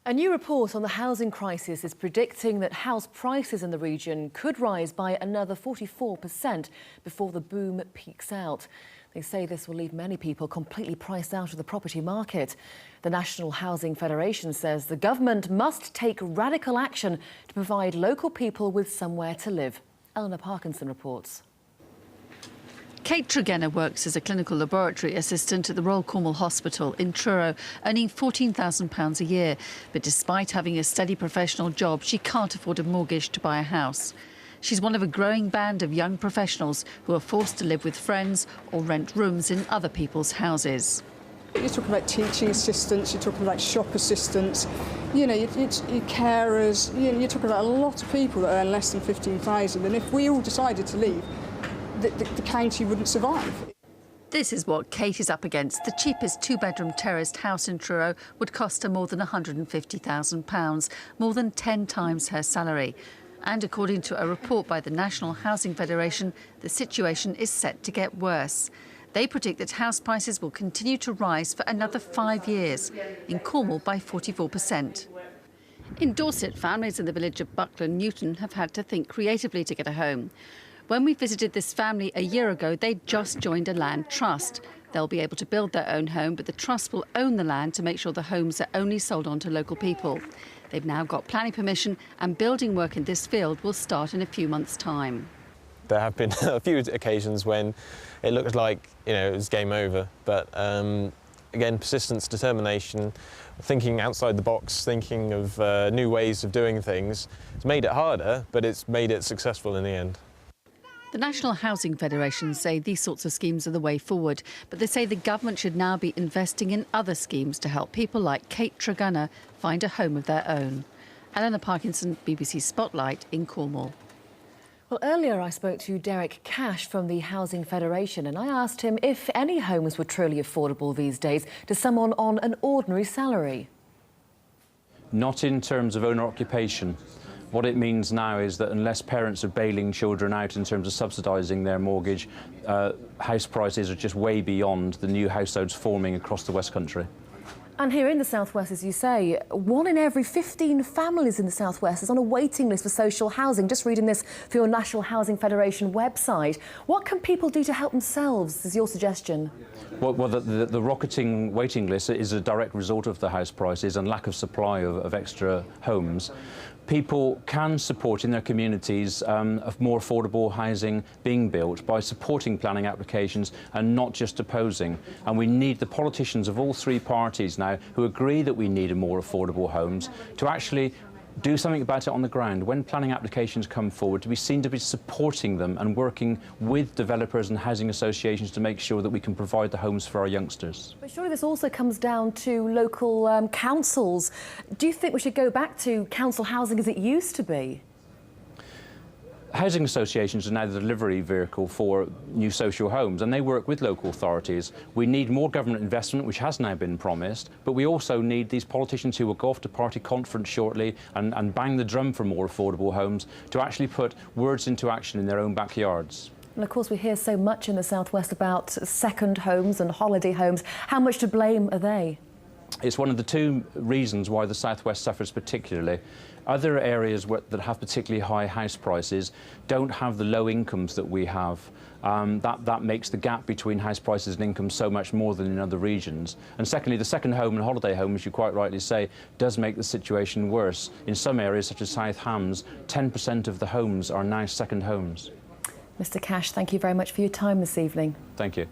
A new report on the housing crisis is predicting that house prices in the region could rise by another 44% before the boom peaks out. They say this will leave many people completely priced out of the property market. The National Housing Federation says the government must take radical action to provide local people with somewhere to live. Eleanor Parkinson reports. Kate Tregenna works as a clinical laboratory assistant at the Royal Cornwall Hospital in Truro, earning £14,000 a year. But despite having a steady professional job, she can't afford a mortgage to buy a house. She's one of a growing band of young professionals who are forced to live with friends or rent rooms in other people's houses. You're talking about teaching assistants, you're talking about shop assistants, your carers, you're talking about a lot of people that earn less than 15,000, and if we all decided to leave, the county wouldn't survive. This is what Kate is up against. The cheapest two-bedroom terraced house in Truro would cost her more than £150,000, more than 10 times her salary. And according to a report by the National Housing Federation, the situation is set to get worse. They predict that house prices will continue to rise for another 5 years, in Cornwall by 44%. In Dorset, families in the village of Buckland, Newton, have had to think creatively to get a home. When we visited this family a year ago, they'd just joined a land trust. They'll be able to build their own home, but the trust will own the land to make sure the homes are only sold on to local people. They've now got planning permission, and building work in this field will start in a few months' time. There have been a few occasions when it looked like it was game over, but again, persistence, determination, thinking outside the box, thinking of new ways of doing things. It's made it harder, but it's made it successful in the end. The National Housing Federation say these sorts of schemes are the way forward, but they say the government should now be investing in other schemes to help people like Kate Tregenna find a home of their own. Eleanor Parkinson, BBC Spotlight in Cornwall. Well, earlier I spoke to Derek Cash from the Housing Federation, and I asked him if any homes were truly affordable these days to someone on an ordinary salary. Not in terms of owner occupation. What it means now is that unless parents are bailing children out in terms of subsidising their mortgage, house prices are just way beyond the new households forming across the West Country. And here in the South West, as you say, 1 in every 15 families in the South West is on a waiting list for social housing. Just reading this for your National Housing Federation website. What can people do to help themselves, is your suggestion? Well, the rocketing waiting list is a direct result of the house prices and lack of supply of extra homes. People can support in their communities of more affordable housing being built by supporting planning applications and not just opposing. And we need the politicians of all three parties now who agree that we need more affordable homes to actually do something about it on the ground. When planning applications come forward, to be seen to be supporting them and working with developers and housing associations to make sure that we can provide the homes for our youngsters. But surely this also comes down to local councils. Do you think we should go back to council housing as it used to be? Housing associations are now the delivery vehicle for new social homes, and they work with local authorities. We need more government investment, which has now been promised, but we also need these politicians who will go off to party conference shortly and bang the drum for more affordable homes to actually put words into action in their own backyards. And of course we hear so much in the South West about second homes and holiday homes. How much to blame are they? It's one of the two reasons why the South West suffers particularly. Other areas that have particularly high house prices don't have the low incomes that we have. That makes the gap between house prices and income so much more than in other regions. And secondly, the second home and holiday home, as you quite rightly say, does make the situation worse. In some areas, such as South Hams, 10% of the homes are now second homes. Mr. Cash, thank you very much for your time this evening. Thank you.